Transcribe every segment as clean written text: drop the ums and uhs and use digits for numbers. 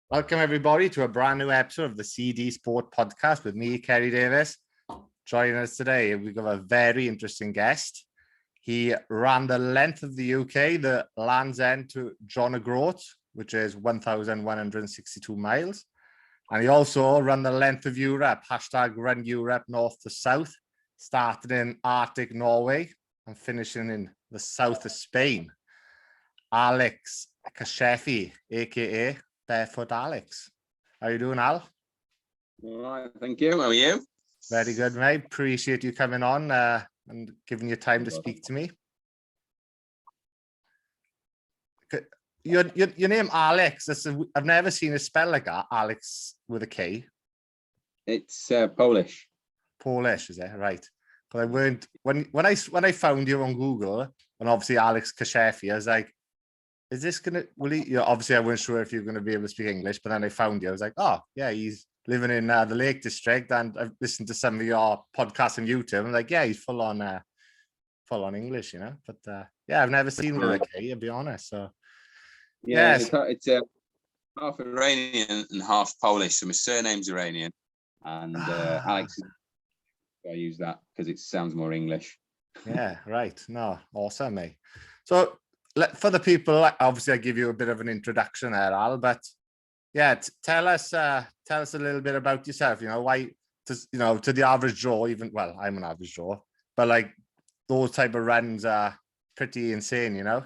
Welcome everybody to a brand new episode of the CD Sport Podcast with me, Kerry Davis. Joining us today, we've got a very interesting guest. He ran the length of the UK, the Land's End to John O'Groat, which is 1,162 miles. And he also ran the length of Europe, hashtag Run Europe North to South, started in Arctic Norway and finishing in the south of Spain. Aleks Kashefi, aka Barefoot Alex. How are you doing, Al? All right, thank you. How are you? Very good, mate. Appreciate you coming on and giving your time to speak to me. Your name, Alex. I've never seen it spelled like that. Alex with a K. It's Polish. Polish, is it? Right. But I weren't when I found you on Google, and obviously Aleks Kashefi, I was like, is this gonna obviously I wasn't sure if you're gonna be able to speak English, but then I found you. I was like, oh yeah, he's living in the Lake District, and I've listened to some of your podcasts on YouTube. I'm like, yeah, he's full on English, you know. But yeah, I've never seen him with a K, to be honest. So yeah, it's half Iranian and half Polish. So my surname's Iranian, and Alex. I use that because it sounds more English. Yeah, right. No, awesome, mate. So for the people, obviously I give you a bit of an introduction there, Al, but yeah, tell us a little bit about yourself. You know, why, to the average Joe, well, I'm an average Joe, but like those type of runs are pretty insane. You know,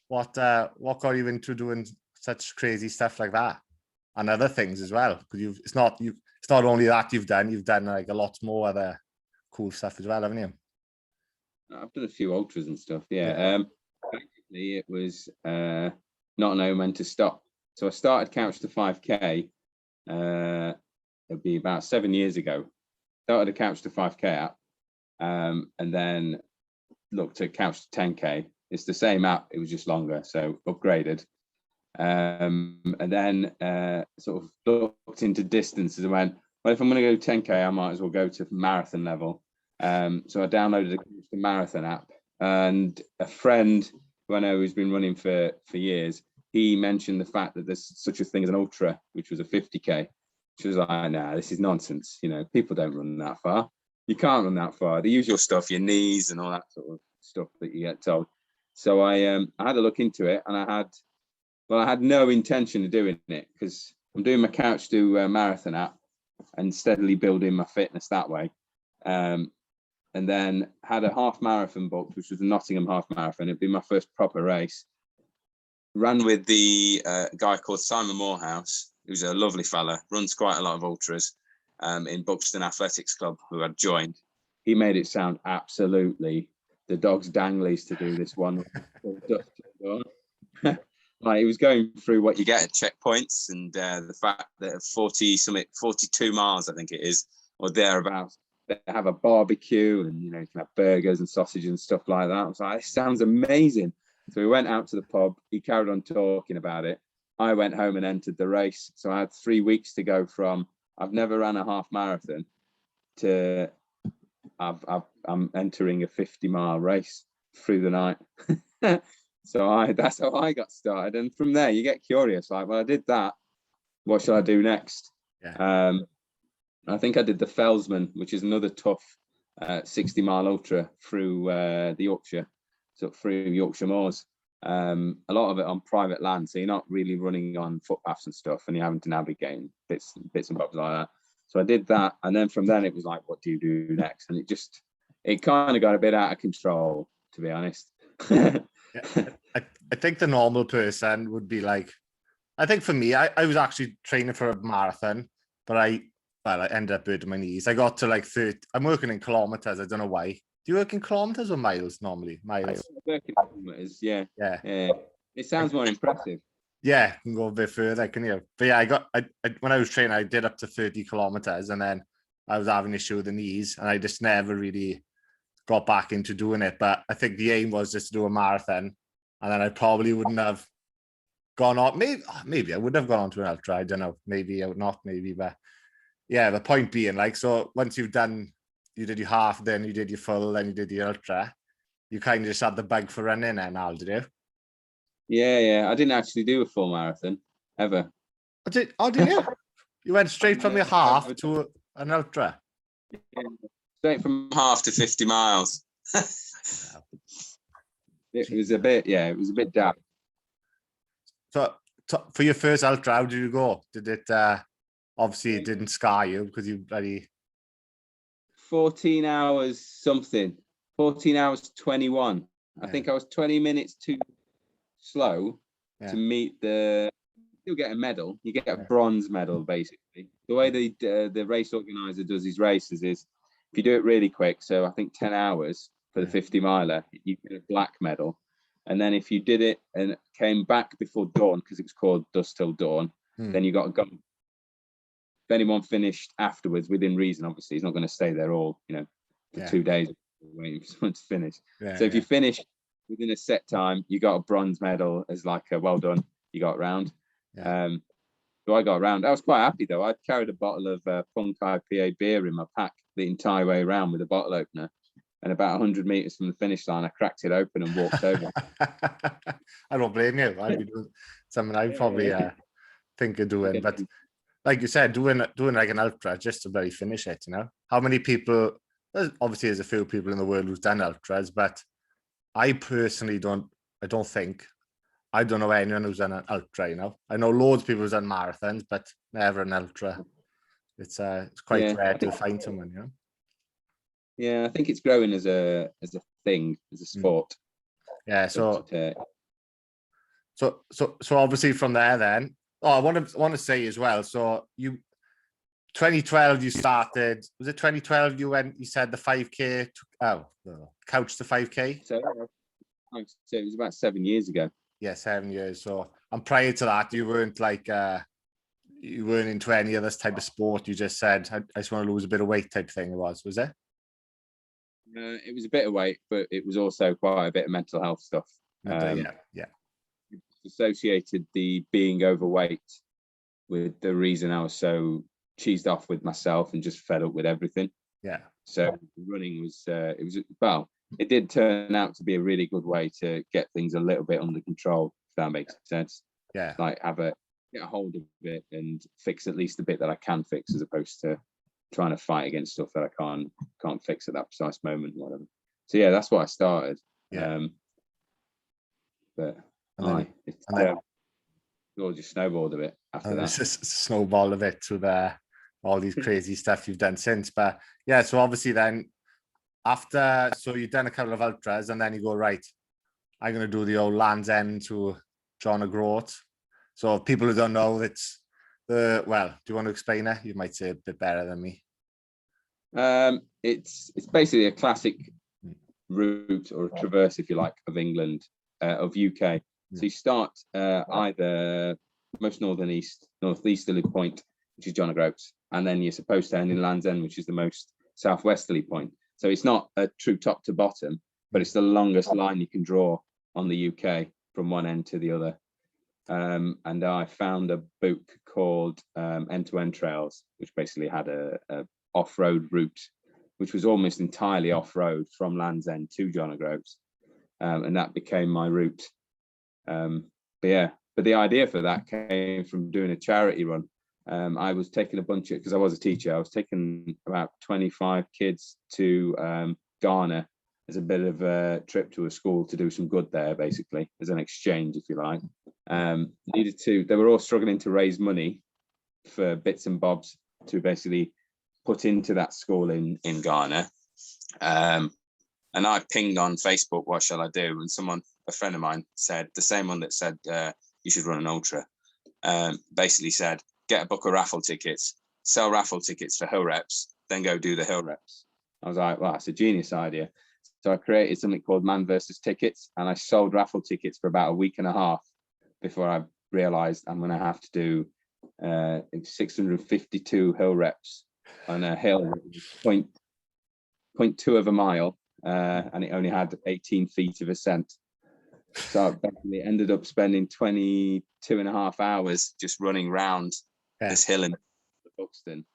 what got you into doing such crazy stuff like that, and other things as well? Because it's not only that you've done like a lot more other cool stuff as well, haven't you? I've done a few ultras and stuff. Yeah. Basically, it was not knowing when to stop. So I started Couch to 5K. It'd be about 7 years ago. Started a Couch to 5K app, and then looked at Couch to 10K. It's the same app. It was just longer, so upgraded. And then sort of looked into distances and went, well, if I'm going to go 10K, I might as well go to marathon level. So I downloaded the marathon app, and a friend who I know who's been running for years, he mentioned the fact that there's such a thing as an ultra, which was a 50K. She was like, nah, this is nonsense. You know, people don't run that far. You can't run that far. The usual stuff, your knees and all that sort of stuff that you get told. So I had a look into it, and I had no intention of doing it because I'm doing my Couch to marathon app and steadily building my fitness that way. And then had a half marathon booked, which was the Nottingham half marathon. It'd be my first proper race. Ran with the guy called Simon Morehouse, who's a lovely fella, runs quite a lot of ultras in Buxton Athletics Club, who I'd joined. He made it sound absolutely the dog's danglies to do this one. Like he was going through what you get at checkpoints, and the fact that 42 miles, I think it is, or thereabouts, they have a barbecue, and you know, you can have burgers and sausage and stuff like that. I was like, this sounds amazing. So we went out to the pub. He carried on talking about it. I went home and entered the race. So I had 3 weeks to go from I've never ran a half marathon to I'm entering a 50-mile race through the night. So that's how I got started. And from there, you get curious. Like, well, I did that. What shall I do next? Yeah. I think I did the Fellsman, which is another tough 60-mile ultra through the Yorkshire, so through Yorkshire Moors. A lot of it on private land, so you're not really running on footpaths and stuff, and you're having to navigate bits and bobs like that. So I did that, and then from then it was like, what do you do next? And it kind of got a bit out of control, to be honest. Yeah. I think the normal person would be like, I think for me, I was actually training for a marathon, but I ended up hurting my knees. I got to like 30. I'm working in kilometers. I don't know why. Do you work in kilometers or miles normally? Miles. I work in kilometers, yeah. It sounds more impressive. Yeah, you can go a bit further, can you? But yeah, when I was training, I did up to 30 kilometers, and then I was having an issue with the knees, and I just never really got back into doing it. But I think the aim was just to do a marathon, and then I probably wouldn't have gone on. Maybe I would have gone on to an ultra. I don't know. Maybe not. Maybe, but yeah. The point being, like, so once you did your half, then you did your full, then you did your ultra. You kind of just had the bug for running, and Al, did you? Yeah. I didn't actually do a full marathon ever. Did you? You went straight from your half to an ultra. Straight from half to 50 miles. It was a bit daft. So for your first ultra, how did you go? Did it obviously it didn't scar you because you bloody 14 hours something. 14 hours 21. I think I was 20 minutes too slow to meet you'll get a medal. You get a bronze medal, basically. The way the race organizer does his races is if you do it really quick, so I think 10 hours for the 50 miler, you get a black medal. And then if you did it and came back before dawn, because it was called Dusk Till Dawn, then you got to go. If anyone finished afterwards, within reason, obviously, he's not going to stay there all, for 2 days waiting for someone to finish. So if you finish within a set time, you got a bronze medal as like a well done, you got round. So I got around. I was quite happy though. I carried a bottle of Punk IPA beer in my pack the entire way around with a bottle opener. And about 100 meters from the finish line, I cracked it open and walked over. I don't blame you. I'd be doing something I probably think of doing. But like you said, doing like an ultra just to bloody finish it, How many people, obviously there's a few people in the world who's done ultras, but I personally I don't know anyone who's done an ultra, I know loads of people who's done marathons, but never an ultra. It's quite rare to find someone, Yeah, I think it's growing as a thing, as a sport. Yeah, so obviously from there then, I want to say as well, so 2012 you started, was it 2012 you said the 5K, couch to 5K? So it was about 7 years ago. Yeah, 7 years. So, and prior to that, you weren't you weren't into any of this type of sport. You just said, I just want to lose a bit of weight type thing. Was it? It was a bit of weight, but it was also quite a bit of mental health stuff. Associated the being overweight with the reason I was so cheesed off with myself and just fed up with everything. Yeah. So running was, it did turn out to be a really good way to get things a little bit under control, if that makes sense. Yeah. Like get a hold of it and fix at least the bit that I can fix, as opposed to trying to fight against stuff that I can't fix at that precise moment, whatever. So yeah, that's what I started. Yeah. It all just snowballed a bit after that. It's just snowballed a bit to all these crazy stuff you've done since. But yeah, so obviously then so you've done a couple of ultras and then you go, right, I'm going to do the old Land's End to John O'Groat. So people who don't know, it's do you want to explain it? You might say it a bit better than me. It's basically a classic route or a traverse, if you like, of England, of UK. So you start either most northeasterly point, which is John O'Groats, and then you're supposed to end in Land's End, which is the most southwesterly point. So it's not a true top to bottom, but it's the longest line you can draw on the UK from one end to the other. And I found a book called End to End Trails, which basically had a off-road route, which was almost entirely off-road from Land's End to John O'Groats, and that became my route. But the idea for that came from doing a charity run. I was taking because I was a teacher, I was taking about 25 kids to Ghana as a bit of a trip to a school to do some good there, basically, as an exchange, if you like. They were all struggling to raise money for bits and bobs to basically put into that school in Ghana. And I pinged on Facebook, what shall I do? And a friend of mine said, the same one that said, you should run an ultra, basically said, get a book of raffle tickets, sell raffle tickets for hill reps, then go do the hill reps. I was like, well, that's a genius idea. So I created something called Man versus Tickets, and I sold raffle tickets for about a week and a half before I realized I'm going to have to do 652 hill reps on a hill, 0.2 of a mile, and it only had 18 feet of ascent. So I basically ended up spending 22 and a half hours just running round this hill in Buxton,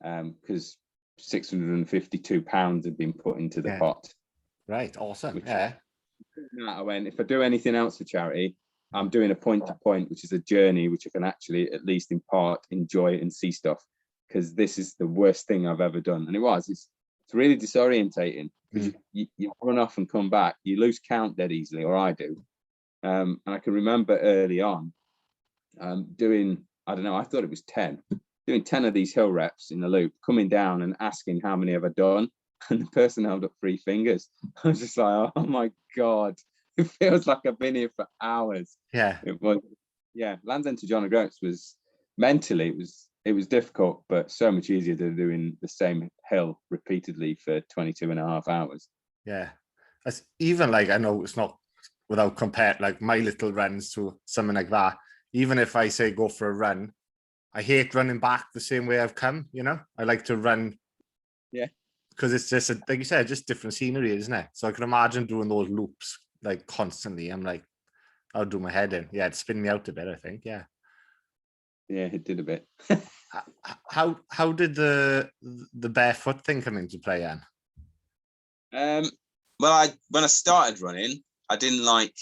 because 652 pounds had been put into the pot. Right, awesome. Yeah. I went, if I do anything else for charity, I'm doing a point to point, which is a journey, which I can actually at least in part enjoy and see stuff, because this is the worst thing I've ever done. And it's really disorientating, because you run off and come back, you lose count dead easily, or I do. And I can remember early on doing, I don't know, I thought it was 10, doing 10 of these hill reps in the loop, coming down and asking how many have I done, and the person held up 3 fingers. I was just like, oh my God, it feels like I've been here for hours. Yeah. It was, yeah, Land's End to John O'Groats was mentally, it was difficult, but so much easier than doing the same hill repeatedly for 22.5 hours. Yeah. That's even like, I know it's not without compared, like my little runs to something like that. Even if I say go for a run, I hate running back the same way I've come, you know? I like to run. Yeah. Because it's just, like you said, just different scenery, isn't it? So I can imagine doing those loops like constantly. I'm like, I'll do my head in. Yeah, it'd spin me out a bit, I think. Yeah. Yeah, it did a bit. How did the barefoot thing come into play, Anne? Well, when I started running, I didn't like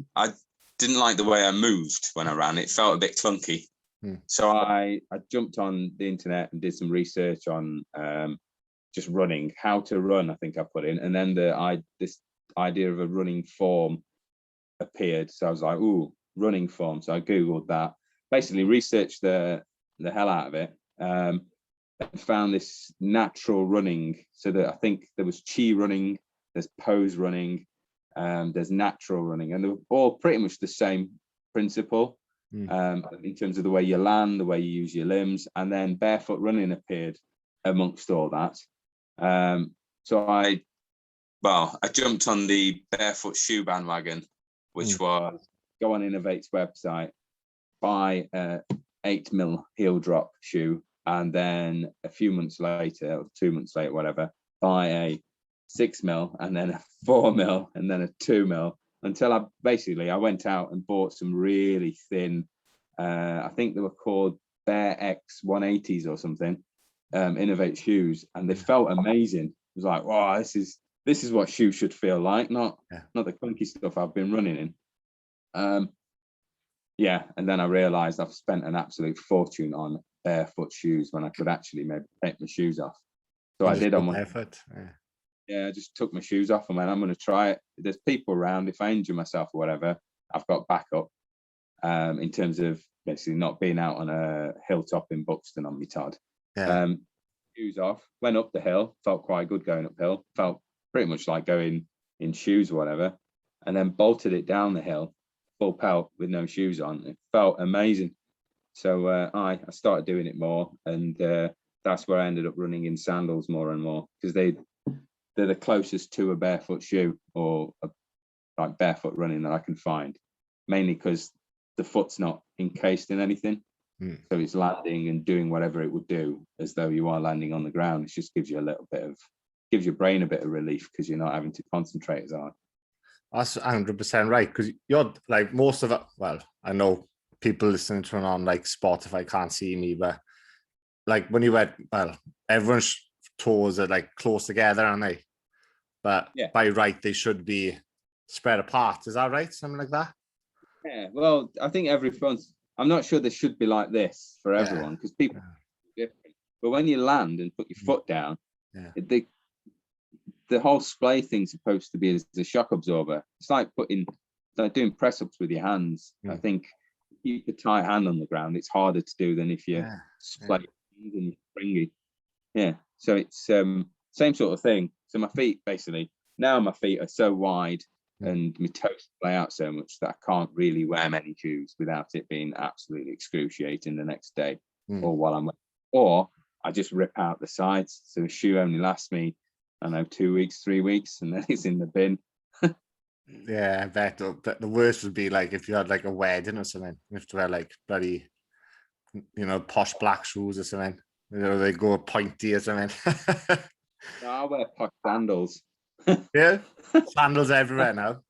the way I moved when I ran. It felt a bit clunky. So I jumped on the internet and did some research on just running, how to run, I think I put in, and then this idea of a running form appeared. So I was like, ooh, running form. So I Googled that, basically researched the hell out of it, and found this natural running. So that I think there was chi running, there's pose running, there's natural running, and they're all pretty much the same principle in terms of the way you land, the way you use your limbs. And then barefoot running appeared amongst all that. So I jumped on the barefoot shoe bandwagon, which was go on Innovate's website, buy a 8mm heel drop shoe, and then a few months later, or 2 months later, whatever, buy a 6mm, and then a 4mm, and then a 2mm, until I went out and bought some really thin, I think they were called Bare X 180s or something, Innovate shoes, and they felt amazing. It was like, wow, this is what shoes should feel like, not the clunky stuff I've been running in. And then I realized I've spent an absolute fortune on barefoot shoes when I could actually maybe take my shoes off. So I did on my barefoot. I just took my shoes off and went, I'm going to try it. There's people around. If I injure myself or whatever, I've got backup in terms of basically not being out on a hilltop in Buxton on my Todd. Shoes off, went up the hill, felt quite good going uphill, felt pretty much like going in shoes or whatever, and then bolted it down the hill, full pelt with no shoes on. It felt amazing. So I started doing it more, and that's where I ended up running in sandals more and more, because they're the closest to a barefoot shoe or like barefoot running that I can find, mainly because the foot's not encased in anything. So it's landing and doing whatever it would do as though you are landing on the ground. It just gives you gives your brain a bit of relief, because you're not having to concentrate as hard. That's 100% right, because you're like most of it. Well, I know people listening to it on like Spotify can't see me, but like when you went, everyone's toes are like close together, aren't they? But by right, they should be spread apart. Is that right? Something like that? Yeah. Well, I think I'm not sure they should be like this for everyone, because people are different. But when you land and put your foot down, the whole splay thing's supposed to be as a shock absorber. It's like doing press ups with your hands. I think keep a tight hand on the ground, it's harder to do than if you splay and you're springy. Yeah. So it's same sort of thing. So my feet, basically, now my feet are so wide and my toes play out so much that I can't really wear many shoes without it being absolutely excruciating the next day or while I'm, or I just rip out the sides. So a shoe only lasts me, I don't know, 2 weeks, 3 weeks, and then it's in the bin. Yeah, I bet the worst would be like if you had like a wedding or something, you have to wear like bloody, posh black shoes or something. They go pointy or something. No, I wear posh sandals. Yeah, sandals everywhere now.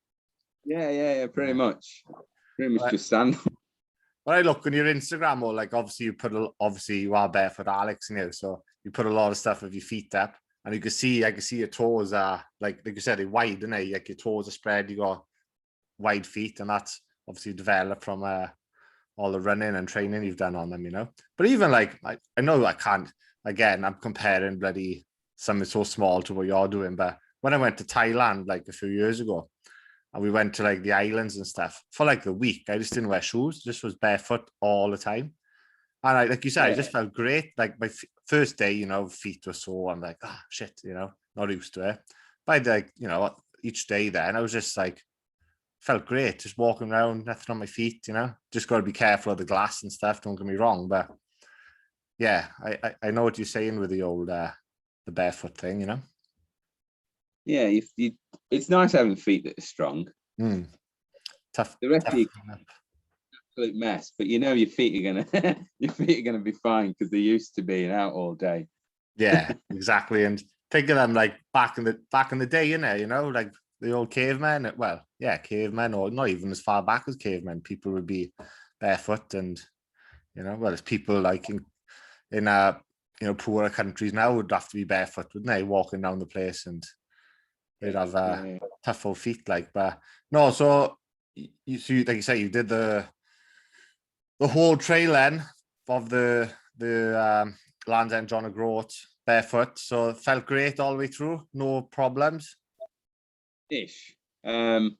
Yeah, pretty much just sandals. When I look on your Instagram, or like obviously you are barefoot, Alex, so you put a lot of stuff of your feet up, and I can see your toes are like you said, they're wide, and like your toes are spread. You got wide feet, and that's obviously developed from all the running and training you've done on them, you know. But even like, I know I can't, again, I'm comparing bloody something so small to what you're doing, but when I went to Thailand like a few years ago, and we went to like the islands and stuff for like the week, I just didn't wear shoes, just was barefoot all the time. And I, like you said, I just felt great. Like my first day, you know, feet were sore. I'm like, oh shit, you know, not used to it. But like, you know, each day then I was just like, felt great, just walking around, nothing on my feet, you know. Just got to be careful of the glass and stuff. Don't get me wrong, but yeah, I know what you're saying with the old the barefoot thing, you know. Yeah, it's nice having feet that are strong. Tough. The rest tough. of you, absolute mess, but you know your feet are gonna your feet are gonna be fine because they're used to being out all day. Yeah, exactly. And think of them like back in the day, you know, like the old cavemen. Well, yeah, cavemen, or not even as far back as cavemen. People would be barefoot, and you know, well, there's people like in you know, poorer countries now would have to be barefoot, wouldn't they, walking down the place, and they'd have tough old feet. Like, but no, so you like you say, you did the whole trail then of the Land's End John O'Groat barefoot, so it felt great all the way through, no problems. Ish. When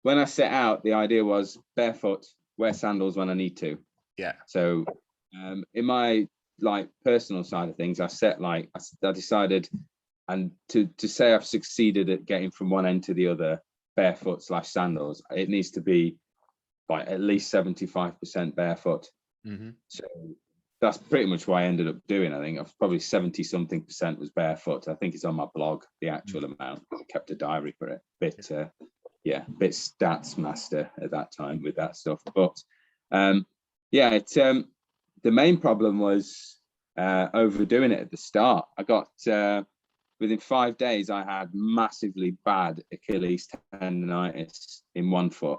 I set out, the idea was barefoot, wear sandals when I need to. Yeah. So in my like personal side of things, I decided, and to say I've succeeded at getting from one end to the other barefoot / sandals, it needs to be like at least 75% barefoot. So that's pretty much what I ended up doing. I think I was probably 70-something% was barefoot. I think it's on my blog, the actual amount. I kept a diary for it. Bit stats master at that time with that stuff. But the main problem was overdoing it at the start. I got within 5 days, I had massively bad Achilles tendonitis in one foot.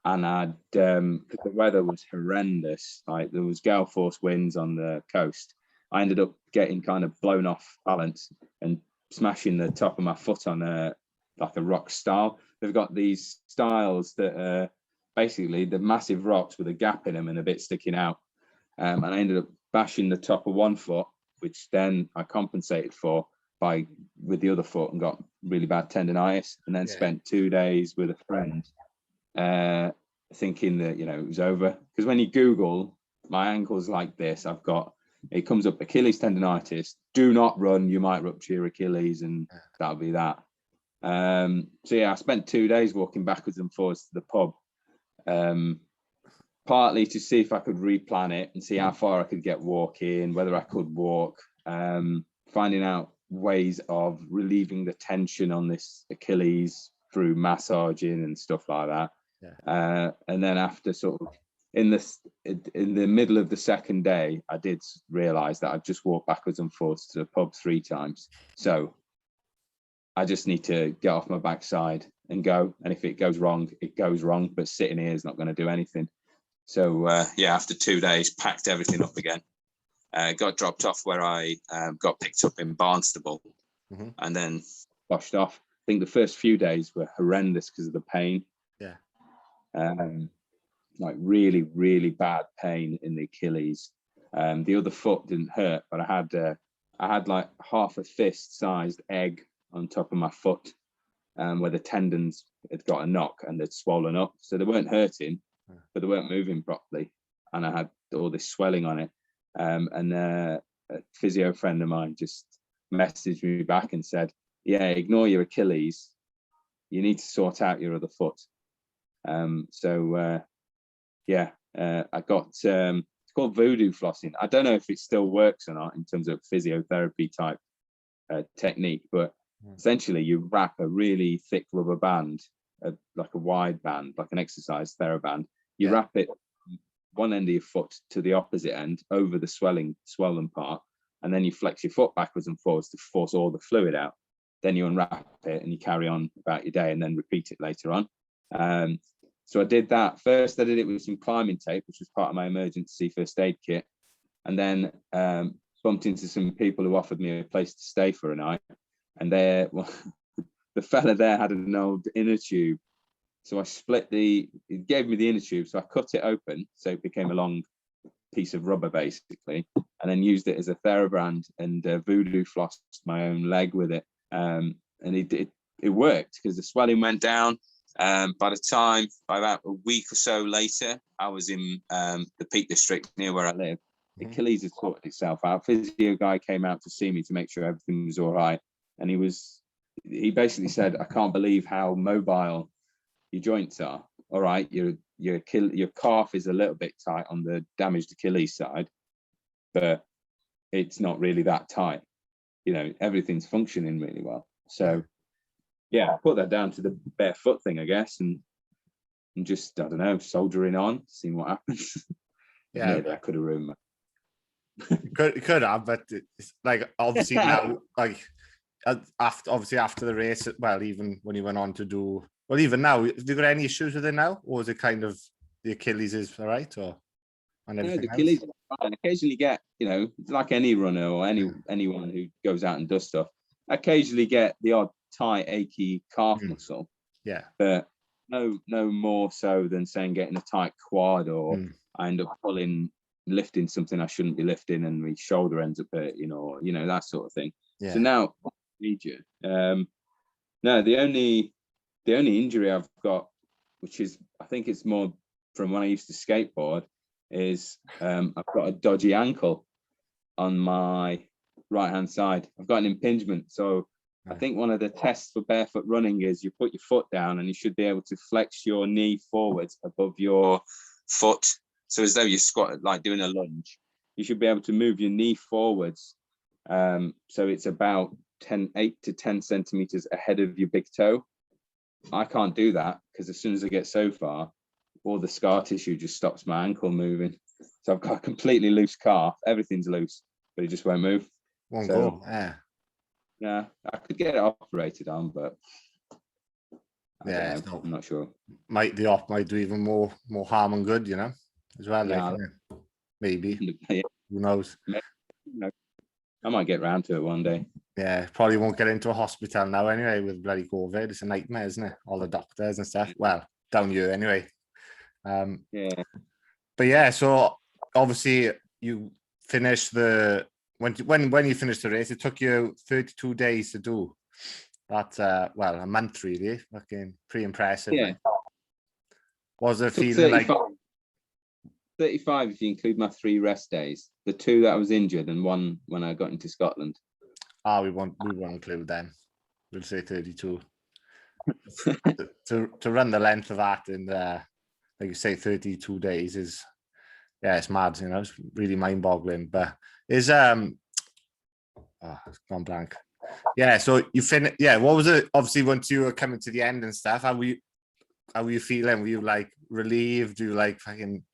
And I'd the weather was horrendous. Like there was gale force winds on the coast. I ended up getting kind of blown off balance and smashing the top of my foot on a rock stile. They've got these stiles that are basically the massive rocks with a gap in them and a bit sticking out. And I ended up bashing the top of one foot, which then I compensated for with the other foot and got really bad tendonitis. And then spent 2 days with a friend. Thinking that, you know, it was over, because when you Google my ankle's like this, it comes up Achilles tendonitis, do not run, you might rupture your Achilles, and that'll be that. So yeah, I spent 2 days walking backwards and forwards to the pub, partly to see if I could replan it and see how far I could get walking, whether I could walk, finding out ways of relieving the tension on this Achilles through massaging and stuff like that. And then after sort of in the middle of the second day, I did realize that I'd just walked backwards and forwards to the pub 3 times. So I just need to get off my backside and go. And if it goes wrong, it goes wrong. But sitting here is not going to do anything. So after 2 days, packed everything up again. Got dropped off where I got picked up in Barnstable, and then washed off. I think the first few days were horrendous because of the pain. Like really, really bad pain in the Achilles. The other foot didn't hurt, but I had like half a fist-sized egg on top of my foot, where the tendons had got a knock and they'd swollen up. So they weren't hurting, but they weren't moving properly, and I had all this swelling on it. And a physio friend of mine just messaged me back and said, "Yeah, ignore your Achilles. You need to sort out your other foot." I got it's called voodoo flossing. I don't know if it still works or not in terms of physiotherapy type technique, but essentially you wrap a really thick rubber band, like a wide band, like an exercise TheraBand. You wrap it one end of your foot to the opposite end over the swollen part, and then you flex your foot backwards and forwards to force all the fluid out. Then you unwrap it and you carry on about your day, and then repeat it later on. So I did that. First, I did it with some climbing tape, which was part of my emergency first aid kit. And then bumped into some people who offered me a place to stay for a night. And the fella there had an old inner tube So I it gave me the inner tube, so I cut it open, so it became a long piece of rubber basically, and then used it as a TheraBrand and voodoo flossed my own leg with it. And it worked because the swelling went down. By about a week or so later, I was in the Peak District near where I live. The Achilles had sorted itself out. Physio guy came out to see me to make sure everything was all right. And he basically said, I can't believe how mobile your joints are. All right, your calf is a little bit tight on the damaged Achilles side, but it's not really that tight. You know, everything's functioning really well. So yeah, I put that down to the barefoot thing, I guess, and just, I don't know, soldiering on, seeing what happens. Yeah, maybe I could have ruined could have, but it's like obviously now, like after the race, well, even when he went on to do, well, even now, have you got any issues with it now, or is it kind of the Achilles is all right, or and everything the Achilles else? is fine. Occasionally get, you know, like any runner or anyone who goes out and does stuff, occasionally get the odd tight, achy calf muscle. Yeah, but no more so than saying getting a tight quad, or I end up lifting something I shouldn't be lifting and my shoulder ends up hurting, or that sort of thing. So now major. No, the only injury I've got, which is, I think it's more from when I used to skateboard, is I've got a dodgy ankle on my right hand side. I've got an impingement. So I think one of the tests for barefoot running is you put your foot down and you should be able to flex your knee forwards above your foot. So as though you squat, like doing a lunge, you should be able to move your knee forwards. So it's about 8 to 10 centimeters ahead of your big toe. I can't do that because as soon as I get so far, all the scar tissue just stops my ankle moving. So I've got a completely loose calf. Everything's loose, but it just won't move. Won't go. Yeah, I could get it operated on, but I'm not sure. The op might do even more harm than good, as well. Yeah, like, maybe. Yeah. Who knows? I might get round to it one day. Yeah, probably won't get into a hospital now anyway with bloody COVID. It's a nightmare, isn't it? All the doctors and stuff. Well, down here anyway. Yeah. But yeah, so obviously you finished when you finished the race, it took you 32 days to do that. Well, a month really. Fucking pretty impressive. Yeah. Like. Was it feeling 35, like 35 if you include my 3 rest days, the 2 that I was injured and 1 when I got into Scotland? we won't include them. We'll say 32. to run the length of that in like you say 32 days is it's mad, it's really mind-boggling. But is it's gone blank. So you finished. What was it? Obviously, once you were coming to the end and stuff, how were you feeling? Were you like relieved? Do you like fucking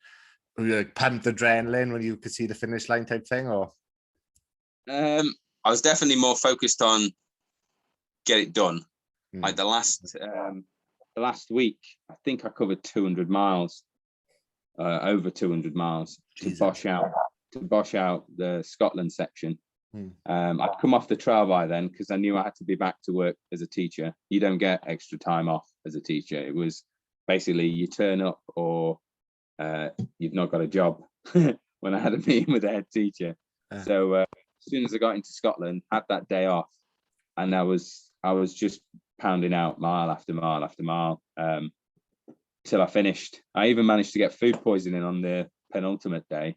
were you like pumped adrenaline when you could see the finish line type thing, or? I was definitely more focused on get it done. Like the last week, I think I covered 200 miles, over 200 miles to bosh out the Scotland section. I'd come off the trail by then because I knew I had to be back to work as a teacher. You don't get extra time off as a teacher. It was basically you turn up or you've not got a job when I had a meeting with the head teacher. So as soon as I got into Scotland, had that day off, and I was just pounding out mile after mile after mile till I finished. I even managed to get food poisoning on the penultimate day.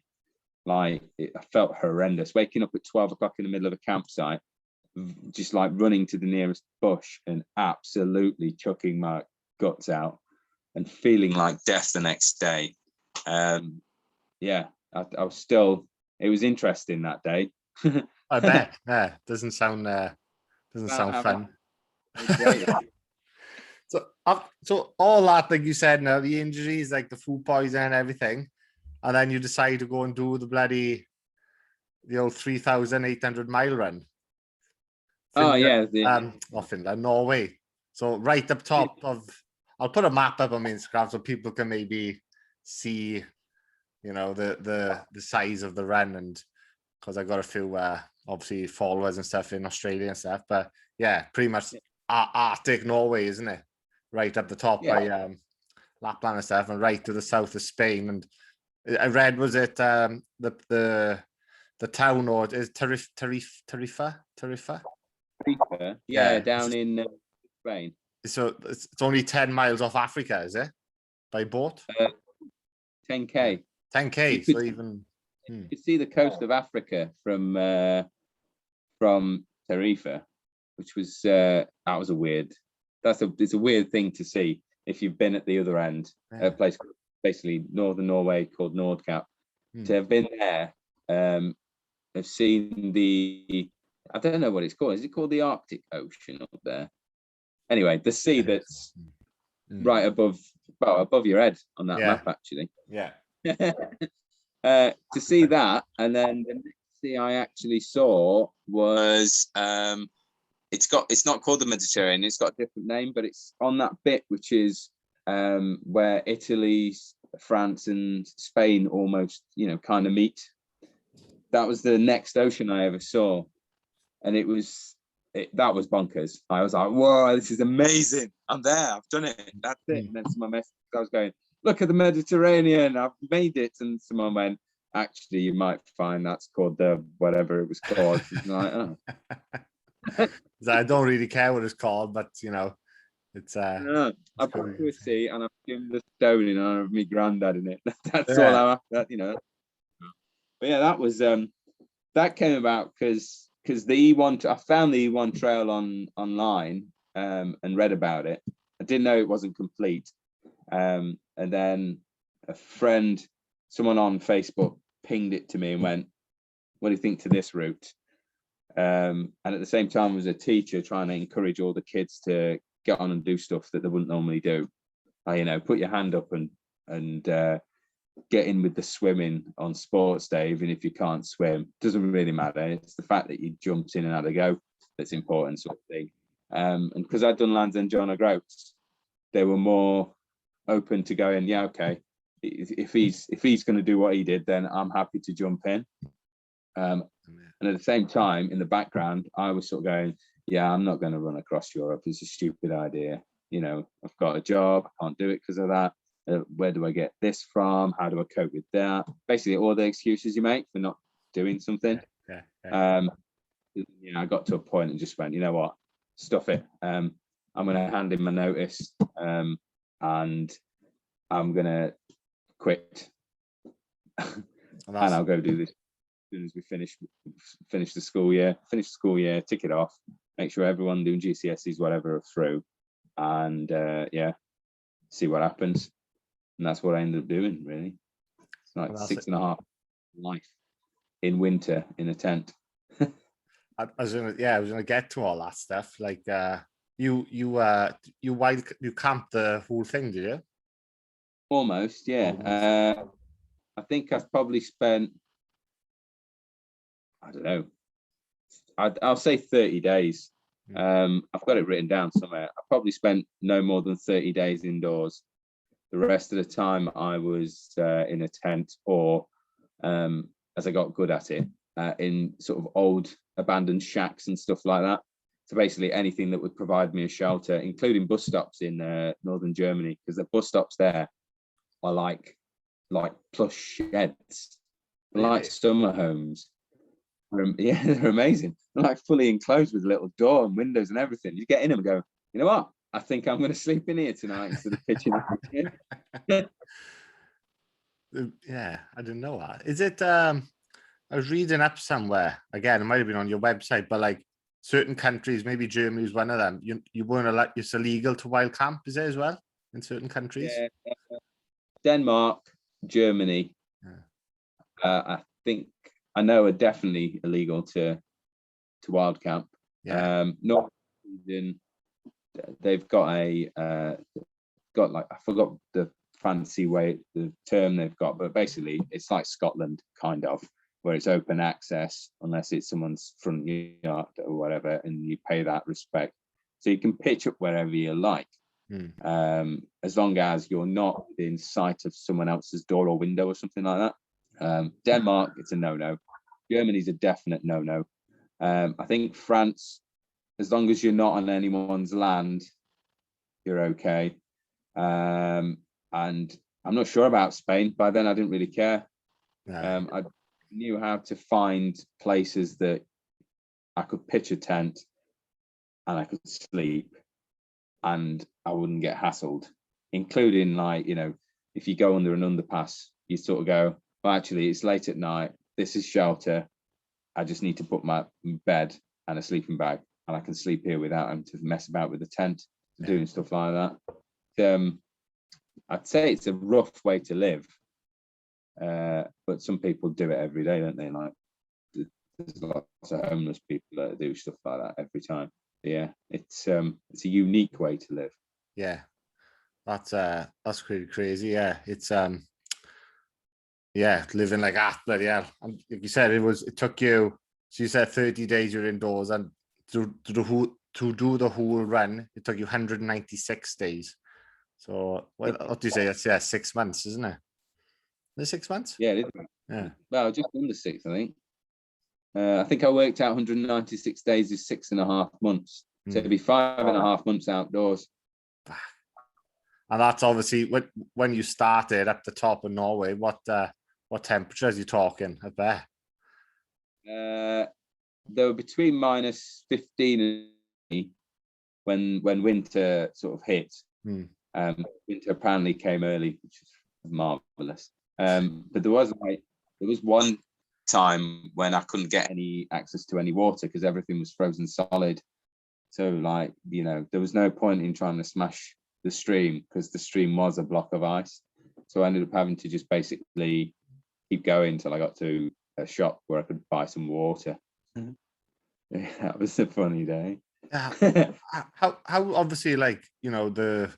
I felt horrendous, waking up at 12 o'clock in the middle of a campsite, just like running to the nearest bush and absolutely chucking my guts out and feeling like death the next day. I was still, it was interesting that day. I bet. Doesn't sound fun. So all that, like you said, now the injuries, like the food poisoning and everything, and then you decide to go and do the old 3,800 mile run. Finland, Norway. So right up top of, I'll put a map up on Instagram so people can maybe see, the size of the run, and because I got a few obviously followers and stuff in Australia and stuff. But yeah, pretty much Artic Norway, isn't it? right up the top Yeah. by Lapland and stuff, and right to the south of Spain. And I read, was it the town, or is Tarifa? Yeah, down in Spain. So it's only 10 miles off Africa, is it? By boat? 10K. 10K. So even you could see the coast of Africa from Tarifa, which was it's a weird thing to see if you've been at the other end, a place basically northern Norway called Nordkapp. To have been there, I've seen I don't know what it's called. Is it called the Arctic Ocean up there? Anyway, the sea that's right above your head on that map, actually. Yeah. To see that, and then the next sea I actually saw was it's not called the Mediterranean. It's got a different name, but it's on that bit which is where Italy, France, and Spain almost kind of meet. That was the next ocean I ever saw, and that was bonkers. I was like, whoa, this is amazing. I'm there. I've done it. That's it. And then someone messaged, I was going, look at the Mediterranean. I've made it. And someone went, actually, you might find that's called the whatever it was called. Like, oh. I don't really care what it's called, but it's no, I've got to a sea and I've given the stone in honor of my granddad in it. That's all I'm after, But yeah, that was that came about because the E1, I found the E1 trail online and read about it. I didn't know it wasn't complete. And then a friend, someone on Facebook, pinged it to me and went, what do you think to this route? And at the same time, was a teacher trying to encourage all the kids to get on and do stuff that they wouldn't normally do. Put your hand up and get in with the swimming on sports day, even if you can't swim. Doesn't really matter. It's the fact that you jumped in and had a go that's important, sort of thing. And because I'd done Land's End John O'Groats, they were more open to going, yeah, okay, if he's going to do what he did, then I'm happy to jump in. And at the same time, in the background, I was sort of going, yeah, I'm not going to run across Europe. It's a stupid idea. I've got a job. I can't do it because of that. Where do I get this from? How do I cope with that? Basically, all the excuses you make for not doing something. I got to a point and just went, you know what? Stuff it. I'm going to hand in my notice and I'm going to quit. And I'll go do this as soon as we finish the school year. Finish the school year, tick it off, make sure everyone doing GCSEs, whatever, are through. And see what happens. And that's what I ended up doing, really. It's like 6.5 life in winter in a tent. I was gonna get to all that stuff. Like you camped the whole thing, did you? Almost, yeah. I think I've probably spent, I don't know, I'll say 30 days. I've got it written down somewhere. I probably spent no more than 30 days indoors. The rest of the time I was in a tent or, as I got good at it, in sort of old abandoned shacks and stuff like that. So basically anything that would provide me a shelter, including bus stops in northern Germany, because the bus stops there are like plush sheds, like summer homes. Yeah, they're amazing. They're like fully enclosed with a little door and windows and everything. You get in them and go, you know what? I think I'm going to sleep in here tonight instead of pitching up. Yeah, I didn't know that. Is it? I was reading up somewhere. Again, it might have been on your website, but like certain countries, maybe Germany is one of them. You weren't allowed. It's illegal to wild camp, is it as well in certain countries? Yeah, Denmark, Germany. I think I know are definitely illegal to wild camp. North Sweden, they've got I forgot the fancy the term they've got, but basically it's like Scotland kind of, where it's open access unless it's someone's front yard or whatever, and you pay that respect. So you can pitch up wherever you like, as long as you're not in sight of someone else's door or window or something like that. Denmark, it's a no-no. Germany's a definite no-no. I think France, as long as you're not on anyone's land, you're okay. And I'm not sure about Spain. By then, I didn't really care. No. I knew how to find places that I could pitch a tent and I could sleep and I wouldn't get hassled, including like, you know, if you go under an underpass, you sort of go, well, actually, it's late at night. This is shelter. I just need to put my bed and a sleeping bag and I can sleep here without having to mess about with the tent, doing stuff like that. I'd say it's a rough way to live, but some people do it every day, don't they? Like there's lots of homeless people that do stuff like that every time. Yeah, it's a unique way to live. Yeah, that's pretty crazy. Yeah, it's yeah, living like that, bloody hell. And like you said, it took you. So you said 30 days you're indoors, and to do the whole run, it took you 196 days. So what do you say? That's 6 months, isn't it? Is it 6 months? Yeah, it is. Yeah. Well, just under 6, I think I worked out 196 days is 6.5 months. So it'd be 5.5 months outdoors. And that's obviously when you started at the top of Norway. What temperatures are you talking up there? They were between -15 and when winter sort of hit. Winter apparently came early, which is marvelous. But there was one time when I couldn't get any access to any water because everything was frozen solid. So like, you know, there was no point in trying to smash the stream because the stream was a block of ice. So I ended up having to just basically keep going until I got to a shop where I could buy some water. Yeah, that was a funny day. How obviously, like, you know, the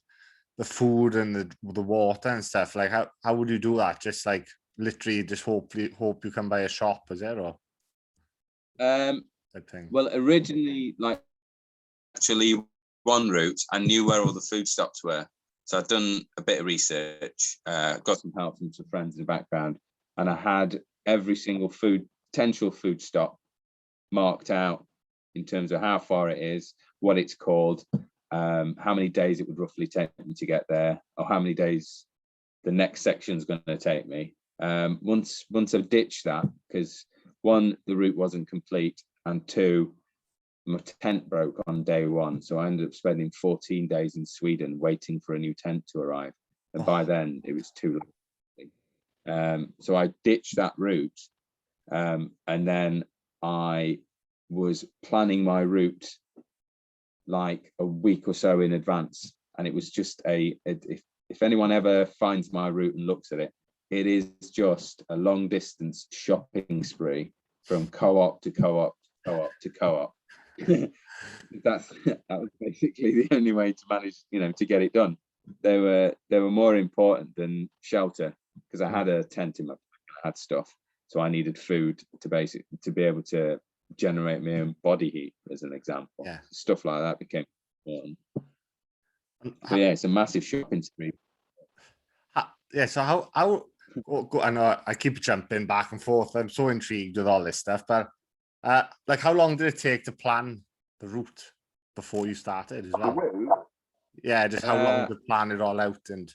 food and the water and stuff, like how would you do that? Just like literally just hope you can buy a shop, is it, or type thing? Well, originally, like Actually, one route, I knew where all the food stops were. So I'd done a bit of research, got some help from some friends in the background, and I had every single potential food stop marked out in terms of how far it is, what it's called, how many days it would roughly take me to get there, or how many days the next section is going to take me. Once I've ditched that, because one, the route wasn't complete, and two, my tent broke on day one. So I ended up spending 14 days in Sweden waiting for a new tent to arrive. And by then it was too late. So I ditched that route. And then I was planning my route like a week or so in advance. And it was just if anyone ever finds my route and looks at it, it is just a long distance shopping spree from co-op to co-op, co-op to co-op. That was basically the only way to manage, you know, to get it done. They were more important than shelter, because I had a tent in my back, I had stuff, so I needed food to be able to generate my own body heat, as an example. Yeah. Stuff like that became important. But yeah, it's a massive shopping spree. Yeah. So how I know I keep jumping back and forth. I'm so intrigued with all this stuff, but like, how long did it take to plan the route before you started as well? Yeah, just how long to plan it all out and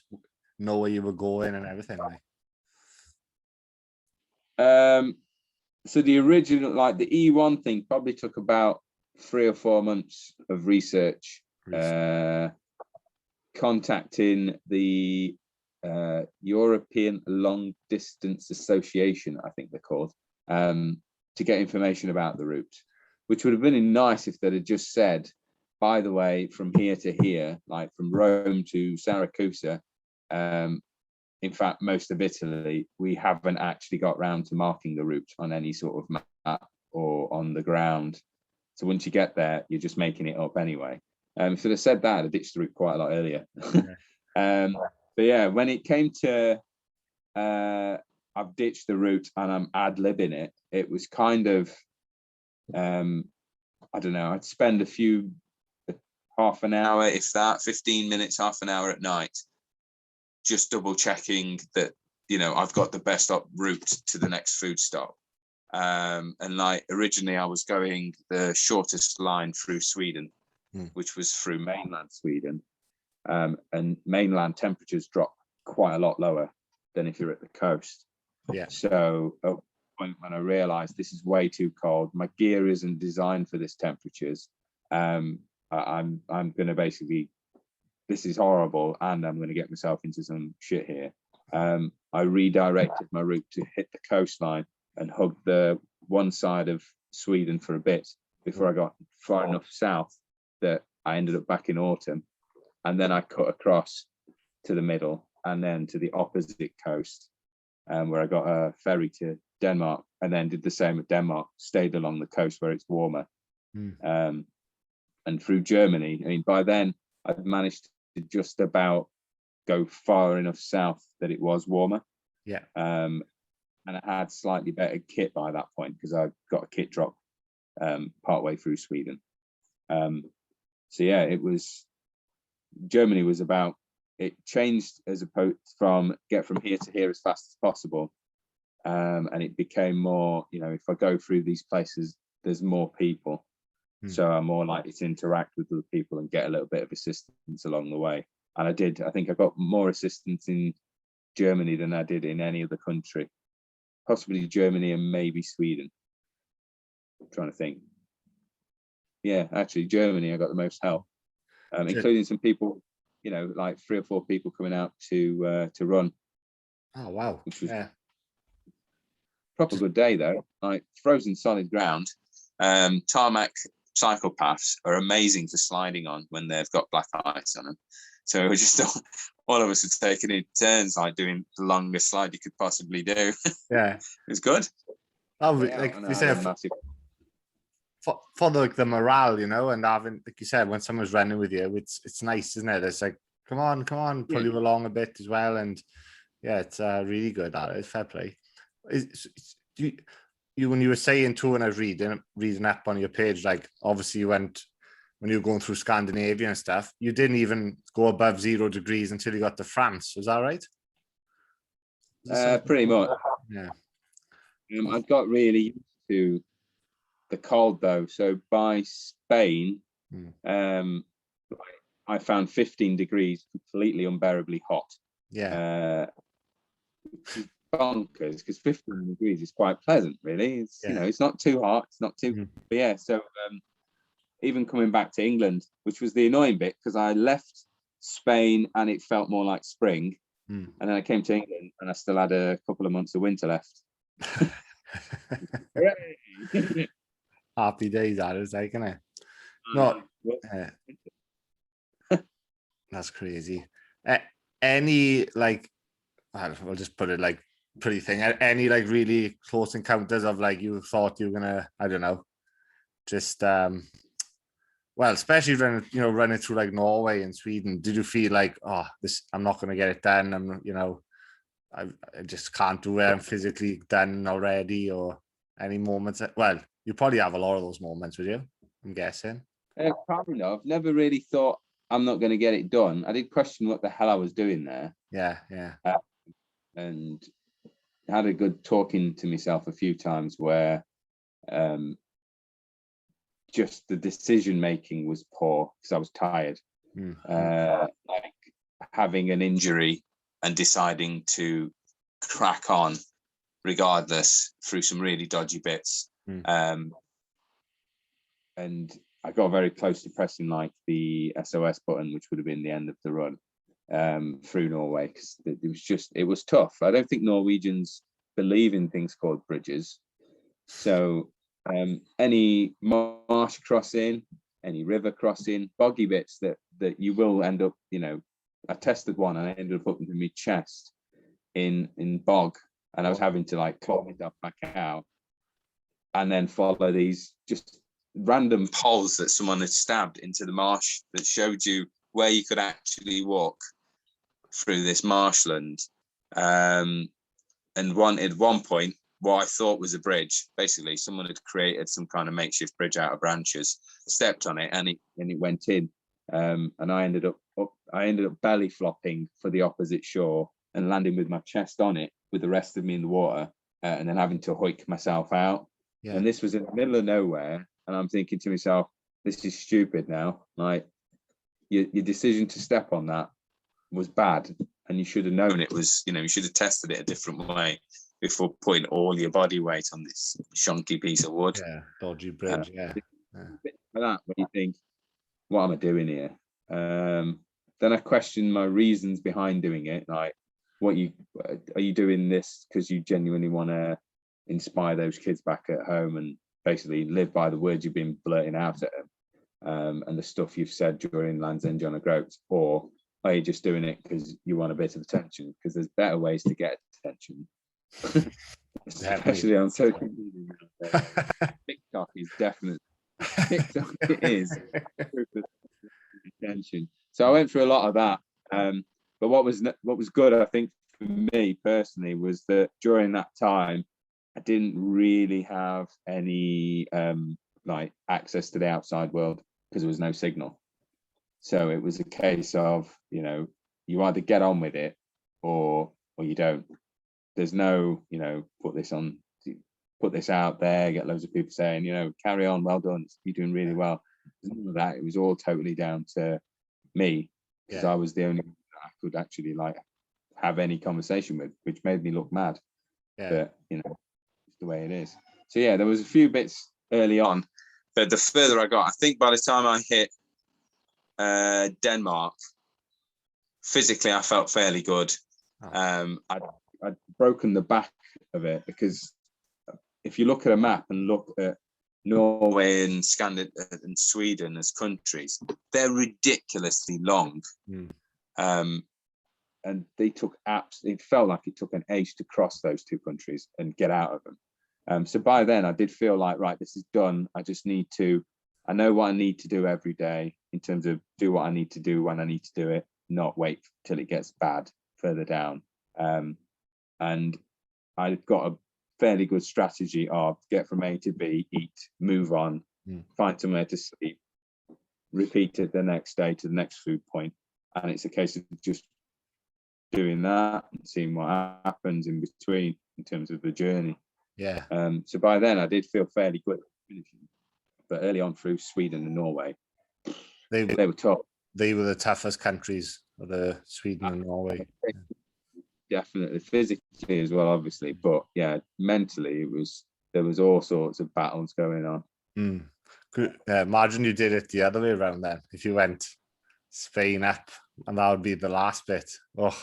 know where you were going and everything, like. So the original, like the E1 thing, probably took about 3 or 4 months of research. Contacting the European Long Distance Association, I think they're called, to get information about the route, which would have been nice if they'd have just said, by the way, from here to here, like from Rome to Saracusa, in fact, most of Italy, we haven't actually got round to marking the route on any sort of map or on the ground. So once you get there, you're just making it up anyway. If they'd have said that, I ditched the route quite a lot earlier. But yeah, when it came to I've ditched the route and I'm ad-libbing it, it was kind of, I don't know, I'd spend half an hour, if that, 15 minutes, half an hour at night, just double checking that, you know, I've got the best route to the next food stop. And like originally I was going the shortest line through Sweden, which was through mainland Sweden. and mainland temperatures drop quite a lot lower than if you're at the coast. Yeah. So at the point when I realized this is way too cold, my gear isn't designed for this temperatures. I'm going to basically, this is horrible, and I'm going to get myself into some shit here. I redirected my route to hit the coastline and hug the one side of Sweden for a bit before I got far enough south that I ended up back in autumn. And then I cut across to the middle and then to the opposite coast, where I got a ferry to Denmark, and then did the same at Denmark, stayed along the coast where it's warmer. And through Germany. I mean, by then I'd managed to just about go far enough south that it was warmer. Yeah. And I had slightly better kit by that point because I got a kit drop partway through Sweden. So yeah, it was, Germany was about, it changed as opposed from get from here to here as fast as possible. And it became more, you know, if I go through these places, there's more people. So I'm more likely to interact with other people and get a little bit of assistance along the way. And I did. I think I got more assistance in Germany than I did in any other country. Possibly Germany and maybe Sweden. I'm trying to think. Yeah, actually Germany, I got the most help, including some people, you know, like 3 or 4 people coming out to run. Oh, wow. Which was yeah. Proper good day though, like frozen solid ground. Tarmac cycle paths are amazing for sliding on when they've got black ice on them. So we just all of us had taken in turns, like doing the longest slide you could possibly do. Yeah. It was good. Oh, like you said, for the morale, you know, and having, like you said, when someone's running with you, it's nice, isn't it? It's like, come on, pull you along a bit as well. And yeah, it's really good at it. Fair play. You when you were saying too, when I was reading up on your page, like obviously you went, when you were going through Scandinavia and stuff, you didn't even go above 0 degrees until you got to France. Was that right? Pretty much. Yeah. I got really used to the cold though. So by Spain, I found 15 degrees completely unbearably hot. Yeah. Bonkers, because 15 degrees is quite pleasant, really. It's you know, it's not too hot, it's not too but yeah. So even coming back to England, which was the annoying bit, because I left Spain and it felt more like spring, and then I came to England and I still had a couple of months of winter left. Happy days, that is, like, isn't it? No, that's crazy. Any, like, I'll just put it like pretty thing, any like really close encounters of like you thought you were gonna, I don't know, just well, especially running through like Norway and Sweden, did you feel like, oh, this, I'm not gonna get it done, I'm, you know, I just can't do it, I'm physically done already? Or any moments well, you probably have a lot of those moments, would you? I'm guessing. Probably not. I've never really thought I'm not going to get it done. I did question what the hell I was doing there. Yeah. And had a good talking to myself a few times where just the decision making was poor because I was tired. Like having an injury and deciding to crack on regardless through some really dodgy bits. And I got very close to pressing like the SOS button, which would have been the end of the run through Norway, because it was tough. I don't think Norwegians believe in things called bridges. So any marsh crossing, any river crossing, boggy bits that you will end up, you know, I tested one and I ended up up into my chest in bog, and I was having to like claw myself back out and then follow these just random poles that someone had stabbed into the marsh that showed you where you could actually walk through this marshland. And at one point, what I thought was a bridge, basically someone had created some kind of makeshift bridge out of branches, stepped on it, and it went in. And I ended up belly flopping for the opposite shore and landing with my chest on it with the rest of me in the water, and then having to hoik myself out. Yeah. And this was in the middle of nowhere, and I'm thinking to myself, this is stupid now. Like, your decision to step on that was bad, and you should have known it was, you should have tested it a different way before putting all your body weight on this shonky piece of wood. Yeah, dodgy bridge. Yeah. Like that, when you think, what am I doing here? Then I question my reasons behind doing it. Like, are you doing this because you genuinely want to inspire those kids back at home and basically live by the words you've been blurting out at them, and the stuff you've said during Land's End John O'Groats, or are you just doing it because you want a bit of attention? Because there's better ways to get attention, especially on social media. TikTok is definitely TikTok. It is attention. So I went through a lot of that. But what was good, I think, for me personally, was that during that time, I didn't really have any like access to the outside world because there was no signal. So it was a case of, you either get on with it or you don't. There's no, put this out there, get loads of people saying, carry on, well done, you're doing really well. There's none of that. It was all totally down to me, because I was the only one that I could actually like have any conversation with, which made me look mad. But it's the way it is. So yeah, there was a few bits early on, but the further I got, I think by the time I hit Denmark, physically I felt fairly good. I'd broken the back of it, because if you look at a map and look at Norway and Scandinavia and Sweden as countries, they're ridiculously long. And they took it felt like it took an age to cross those two countries and get out of them. So by then I did feel like, right, this is done. I know what I need to do every day in terms of do what I need to do when I need to do it, not wait till it gets bad further down. And I've got a fairly good strategy of get from A to B, eat, move on, find somewhere to sleep, repeat it the next day to the next food point. And it's a case of just doing that and seeing what happens in between in terms of the journey. So by then I did feel fairly good finishing, but early on through Sweden and Norway, they were tough. They were the toughest countries, the Sweden and Norway. Definitely, physically as well, obviously, but yeah, mentally there was all sorts of battles going on. Imagine you did it the other way around then. If you went Spain up, and that would be the last bit. Oh,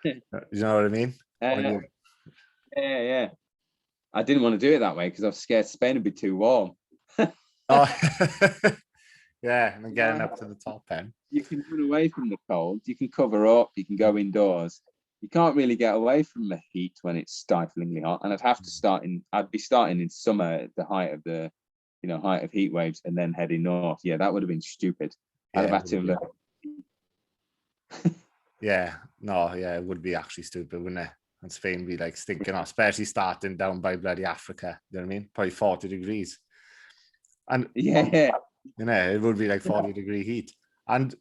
you know what I mean? Yeah. I didn't want to do it that way because I was scared Spain would be too warm. Yeah, and getting up to the top end. You can run away from the cold. You can cover up. You can go indoors. You can't really get away from the heat when it's stiflingly hot. And I'd be starting in summer at the height of the, height of heat waves, and then heading north. Yeah, that would have been stupid. I'd have had to it would be actually stupid, wouldn't it? And Spain would be like stinking hot, especially starting down by bloody Africa. You know what I mean? Probably 40 degrees. And it would be like 40-degree heat. And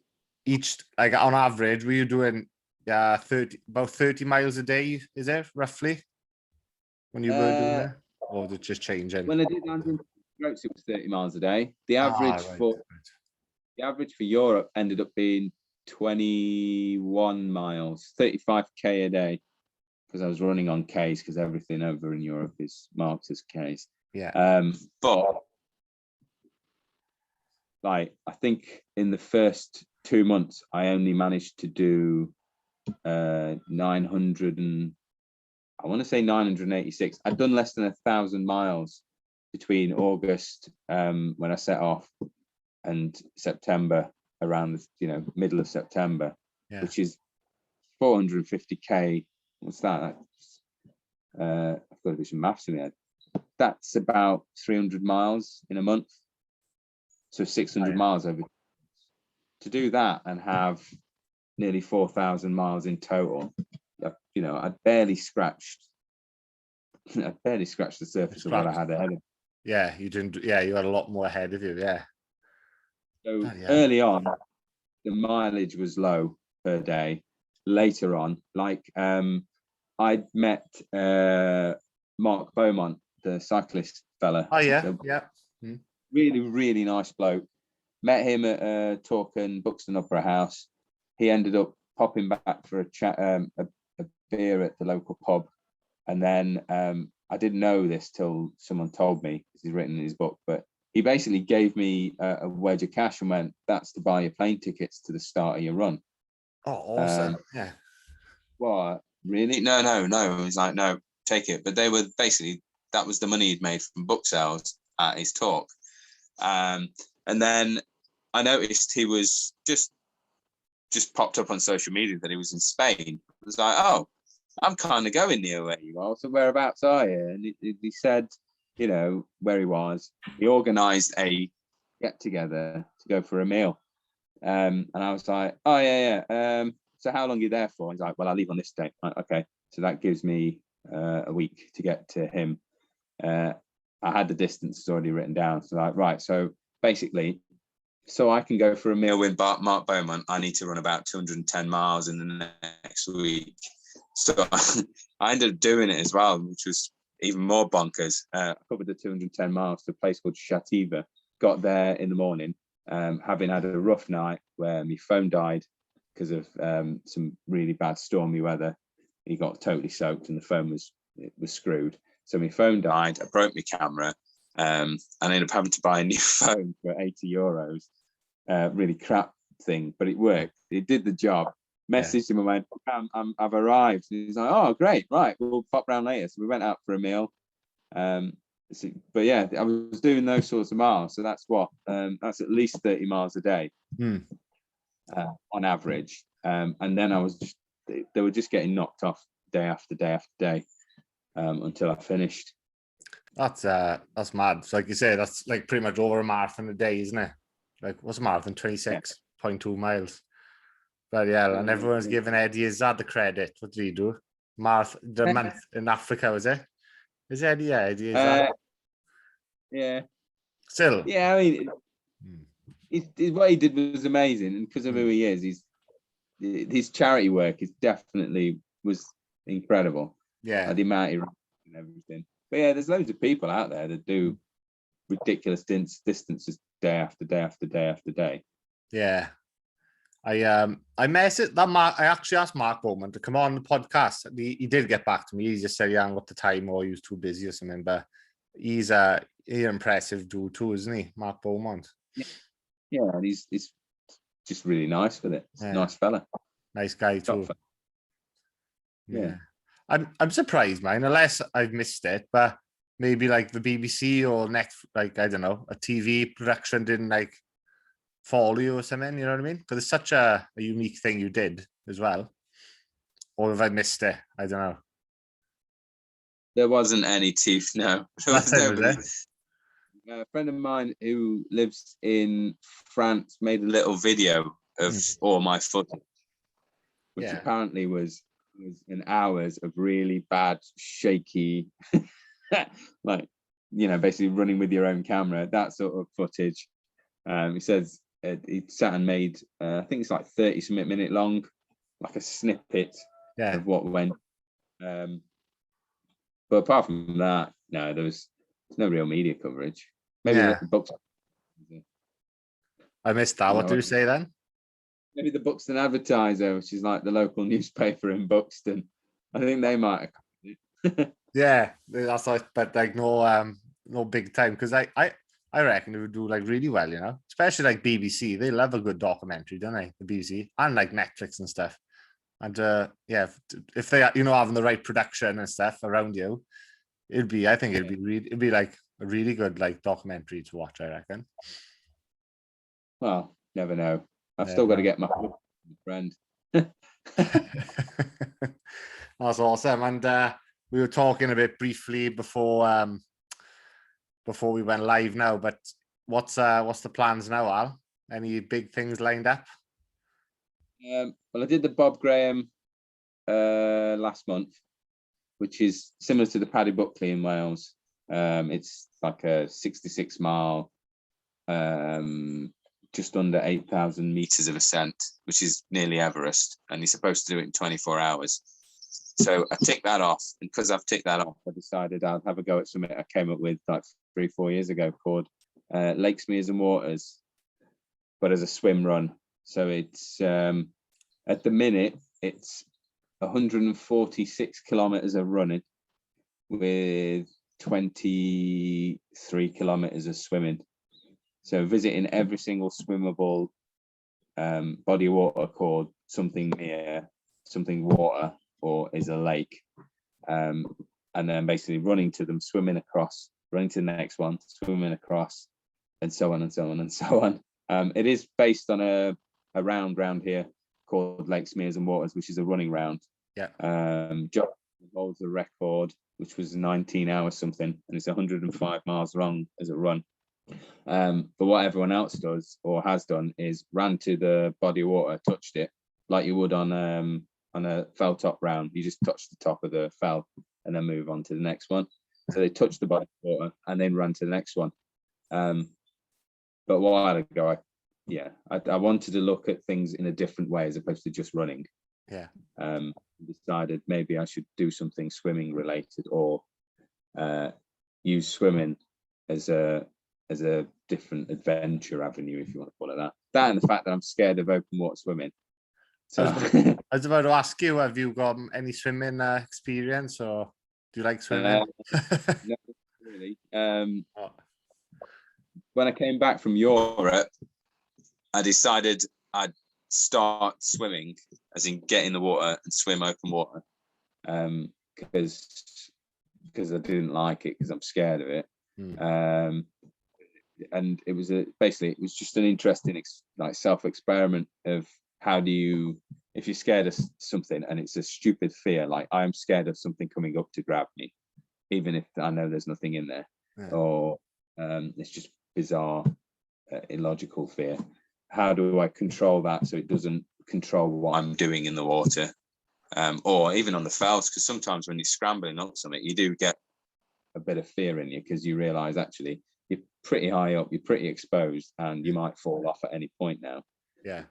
each, like on average, were you doing about 30 miles a day, is it roughly? When you were doing it? Or did it just change? When I did Land's End John O'Groats, it was 30 miles a day. The average for Europe ended up being 21 miles, 35k a day, because I was running on Ks, because everything over in Europe is marked as Ks. But like, I think in the first 2 months I only managed to do 986. I'd done less than 1,000 miles between August, when I set off, and September, around the middle of September, which is 450k. What's that? I've got to do some maths in my head. That's about 300 miles in a month, so 600 miles over. To do that and have nearly 4,000 miles in total, I barely scratched the surface of what I had ahead of me. Yeah, you didn't. Yeah, you had a lot more ahead of you. Yeah. So early on, the mileage was low per day. Later on, like I'd met Mark Beaumont, the cyclist fella. Oh yeah, Really, really nice bloke. met him at Torquay Buxton Opera House. He ended up popping back for a chat, a beer at the local pub, and then I didn't know this till someone told me, because he's written in his book, but he basically gave me a wedge of cash and went, "That's to buy your plane tickets to the start of your run." Oh, awesome. Yeah. What? Really? No. It was like, no, take it. But they were basically, that was the money he'd made from book sales at his talk. And then I noticed he was just popped up on social media that he was in Spain. I was like, oh, I'm kind of going near where you are. So whereabouts are you? And he said, you know, where he was. He organised a Get together to go for a meal. And I was like, oh, yeah. So how long are you there for? He's like, well, I leave on this date. Like, okay. So that gives me a week to get to him. I had the distances already written down. So like, right. So basically, so I can go for a meal with Mark Beaumont, I need to run about 210 miles in the next week. So I ended up doing it as well, which was even more bonkers. I covered the 210 miles to a place called Shativa. Got there in the morning, having had a rough night where my phone died because of some really bad stormy weather. He got totally soaked and the phone was screwed. So my phone died. I broke my camera. And I ended up having to buy a new phone for 80 euros. Really crap thing, but it worked. It did the job. Messaged him and went, I've arrived. And he's like, oh, great. Right. We'll pop round later. So we went out for a meal. But yeah, I was doing those sorts of miles. So that's that's at least 30 miles a day on average. And then they were just getting knocked off day after day after day until I finished. That's mad. So like you say, that's like pretty much over a marathon a day, isn't it? Like, what's a marathon? 26.2 miles. But yeah, and everyone's giving Eddie Izzard the credit. What did he do? The month in Africa, was it? Is Eddie? Yeah, Eddie Izzard. Yeah. Still. Yeah, I mean, what he did was amazing, and because of who he is, his charity work was incredible. Yeah. The amount he ran and everything. But yeah, there's loads of people out there that do ridiculous distances day after day after day after day. Yeah. I messaged that Mark. I actually asked Mark Bowman to come on the podcast. He did get back to me. He just said he hadn't got the time or he was too busy or something. But he's an impressive dude too, isn't he, Mark Beaumont? Yeah, and he's just really nice with it. Yeah. Nice fella. Nice guy too. Yeah. I'm surprised, man, unless I've missed it, but maybe like the BBC or like, I don't know, a TV production didn't like follow you or something, you know what I mean? Because it's such a unique thing you did as well. Or have I missed it? I don't know. There wasn't any teeth, no. That's it. A friend of mine who lives in France made a little video of all my footage, which apparently was an hours of really bad, shaky, like, you know, basically running with your own camera, that sort of footage. He says he sat and made, I think it's like 30-something minute long, like a snippet of what went. But apart from that, no, there's no real media coverage. Maybe the books. I missed that. What do you say then? Maybe the Buxton Advertiser, which is like the local newspaper in Buxton. I think they might have. Yeah, that's like, but like no big time, because I reckon it would do like really well, you know, especially like BBC. They love a good documentary, don't they? The BBC and like Netflix and stuff. And if they, you know, having the right production and stuff around you, it'd be like a really good like documentary to watch, I reckon. Well, never know. I've still got to get my friend. That's awesome. And we were talking a bit briefly before we went live now, but what's the plans now, Al? Any big things lined up? Well, I did the Bob Graham last month, which is similar to the Paddy Buckley in Wales. It's like a 66 mile, just under 8,000 meters of ascent, which is nearly Everest, and you're supposed to do it in 24 hours. So I ticked that off, and because I've ticked that off, I decided I'd have a go at something I came up with like 3-4 years ago called Lakes, Meres and Waters. but as a swim run. So it's at the minute it's 146 kilometers of running with 23 kilometers of swimming. So visiting every single swimmable body of water called something near something water or is a lake, and then basically running to them, swimming across, running to the next one, swimming across, and so on and so on and so on. It is based on a round here called Lakes, Meres and Waters, which is a running round. Yeah. John holds the record, which was 19 hours something, and it's 105 miles long as a run. But what everyone else does or has done is ran to the body of water, touched it like you would on a fell top round. You just touch the top of the fell and then move on to the next one. So they touched the body of water and then ran to the next one. But a while ago, I wanted to look at things in a different way as opposed to just running. Yeah. Decided maybe I should do something swimming related, or use swimming as a different adventure avenue, if you want to call it that. That and the fact that I'm scared of open water swimming. So I was about to ask you, have you got any swimming experience, or do you like swimming? No, really. When I came back from Europe, I decided I'd start swimming, as in get in the water and swim open water, because I didn't like it, because I'm scared of it. And it was basically it was just an interesting self-experiment of how do you, if you're scared of something and it's a stupid fear, like I'm scared of something coming up to grab me, even if I know there's nothing in there, or it's just bizarre, illogical fear. How do I control that so it doesn't control what I'm doing in the water, or even on the fells? Because sometimes when you're scrambling up something, you do get a bit of fear in you, because you realize actually you're pretty high up, you're pretty exposed, and you might fall off at any point now. Yeah.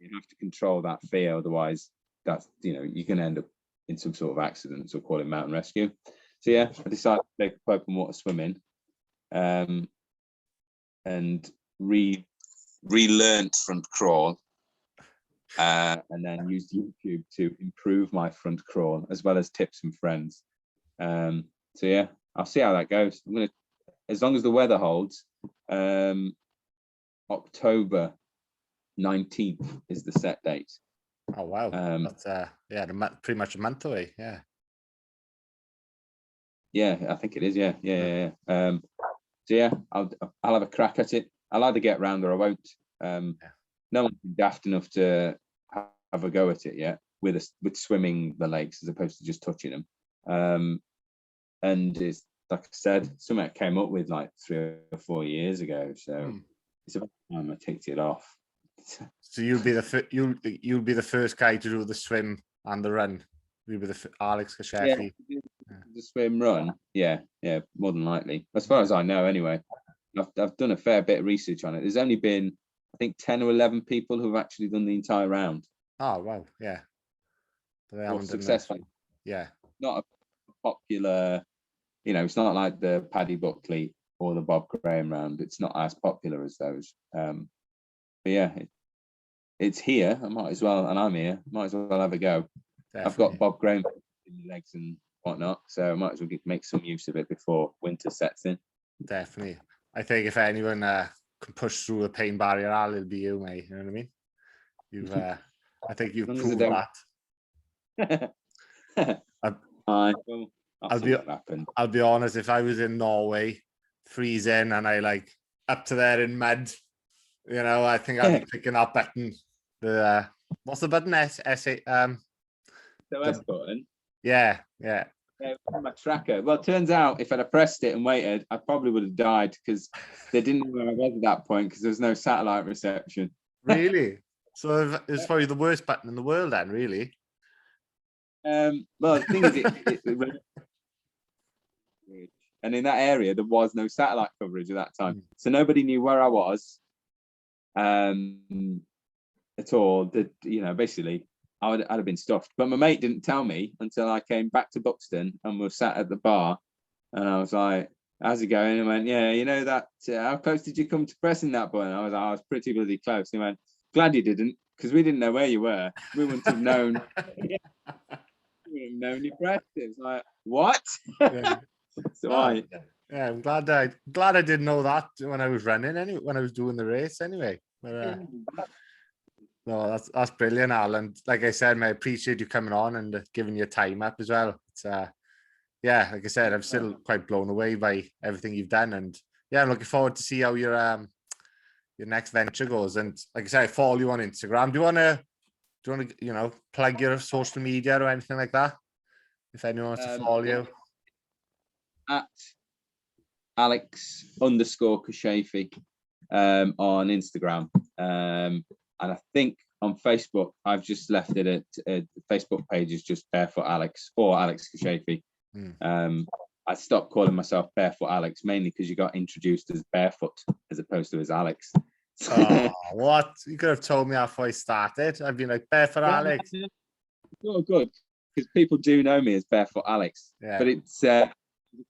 You have to control that fear, otherwise that's, you can end up in some sort of accident, so call it mountain rescue. So yeah, I decided to take up open water swimming, and relearned front crawl, and then used YouTube to improve my front crawl, as well as tips from friends. So yeah, I'll see how that goes. I'm gonna, as long as the weather holds, October 19th is the set date. Oh wow. That's pretty much a month away. Yeah, I think it is. Yeah. So yeah, I'll have a crack at it. I'll either get round or I won't. No one's been daft enough to have a go at it yet with swimming the lakes as opposed to just touching them. And it's, like I said, something I came up with like 3 or 4 years ago. So it's about time I ticked it off. So you'll be the first guy to do the swim and the run. You'll be the Aleks Kashefi. Yeah, the swim run. Yeah, more than likely. As far as I know, anyway. I've done a fair bit of research on it. There's only been, I think, 10 or 11 people who've actually done the entire round. Oh wow, yeah. They haven't successful. Yeah. Not a popular, it's not like the Paddy Buckley or the Bob Graham round. It's not as popular as those. But yeah, it's here. I might as well, and I'm here. Might as well have a go. Definitely. I've got Bob Graham in my legs and whatnot, so I might as well make some use of it before winter sets in. Definitely. I think if anyone can push through the pain barrier, it'll be you, mate. You know what I mean? You've, I think you've proved that. I'll be honest. If I was in Norway, freezing, and I up to there in mud, I think I'd be picking up button. The what's the button? The S button. Yeah. My tracker. Well, it turns out if I'd have pressed it and waited, I probably would have died, because they didn't know where I was at that point, because there was no satellite reception. Really? So it's probably the worst button in the world then, really. Well, the thing is, and in that area there was no satellite coverage at that time, so nobody knew where I was at all. That basically I'd have been stuffed. But my mate didn't tell me until I came back to Buxton and was sat at the bar, and I was like, how's it going? And I went, yeah, you know that, how close did you come to pressing that button? I was pretty bloody close. And he went, glad you didn't, because we didn't know where you were. We wouldn't have known. We wouldn't have known you pressed it. It's like, what? Yeah. So Oh, yeah, I'm glad I didn't know that when I was running anyway, when I was doing the race anyway. But no, that's brilliant, Al. And like I said, mate, I appreciate you coming on and giving your time up as well. It's yeah, like I said, I'm still quite blown away by everything you've done, and yeah, I'm looking forward to see how your next venture goes. And like I said, I follow you on Instagram. Do you wanna plug your social media or anything like that? If anyone wants to follow you. At Aleks_Kashefi on Instagram. And I think on Facebook, I've just left it at the Facebook page is just Barefoot Alex or Aleks Kashefi. I stopped calling myself Barefoot Alex mainly because you got introduced as Barefoot as opposed to as Alex. Oh, what? You could have told me after I started. I'd be like, Barefoot Alex. Oh, good. Because people do know me as Barefoot Alex. Yeah. But it's a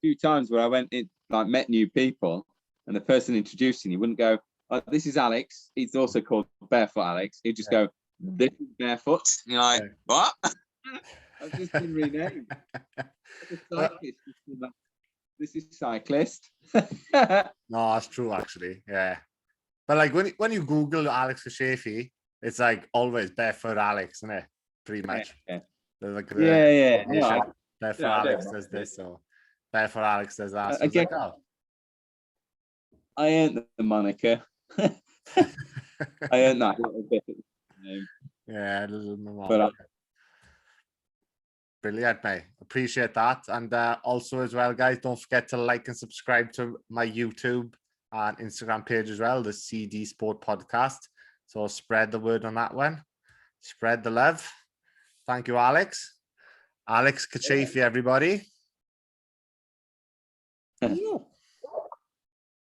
few times where I went in, like met new people, and the person introducing you wouldn't go, oh, this is Alex. He's also called Barefoot Alex. He'd just go, this is Barefoot. And you're like, what? I've just been renamed. This is cyclist. No, that's true actually. Yeah. But like when you Google Aleks Kashefi, it's like always Barefoot Alex, isn't it? Pretty much. Yeah. Like Yeah. Barefoot Alex does this, so Barefoot Alex does that. So Again, like, I earned the moniker. I earned that a little bit. Yeah, But brilliant, mate. Appreciate that. And also as well, guys, don't forget to like and subscribe to my YouTube and Instagram page as well, the CD Sport Podcast. So spread the word on that one. Spread the love. Thank you, Alex. Aleks Kashefi, everybody.